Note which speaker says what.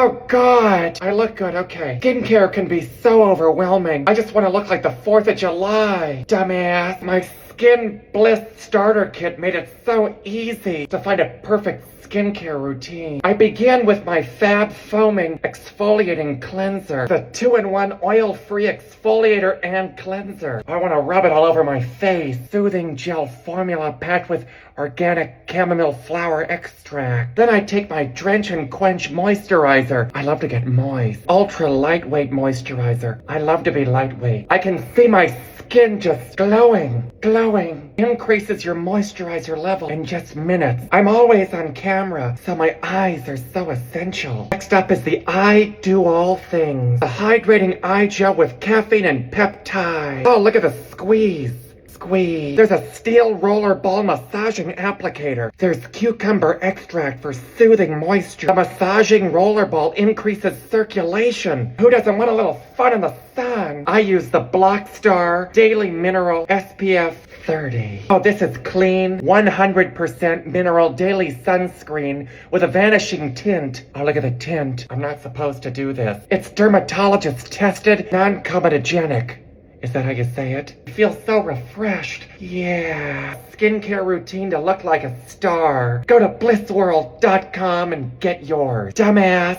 Speaker 1: Oh God, I look good, okay. Skincare can be so overwhelming. I just want to look like the 4th of July. Dumbass. My Skin Bliss Starter Kit made it so easy to find a perfect skincare routine. I began with my Fab Foaming Exfoliating Cleanser, the 2-in-1 oil-free exfoliator and cleanser. I want to rub it all over my face. Soothing gel formula packed with organic chamomile flower extract. Then I take my Drench and Quench moisturizer. I love to get moist. Ultra lightweight moisturizer. I love to be lightweight. I can see my skin just glowing. Increases your moisturizer level in just minutes. I'm always on camera, so my eyes are so essential. Next up is the I Do All Things. A hydrating eye gel with caffeine and peptide. Oh, look at the squeeze. There's a steel roller ball massaging applicator. There's cucumber extract for soothing moisture. The massaging roller ball increases circulation. Who doesn't want a little fun in the sun? I use the Blockstar Daily Mineral SPF 30. Oh, this is clean, 100% mineral daily sunscreen with a vanishing tint. Oh, look at the tint. I'm not supposed to do this. It's dermatologist tested, non-comedogenic. Is that how you say it? I feel so refreshed. Yeah. Skincare routine to look like a star. Go to blissworld.com and get yours. Dumbass.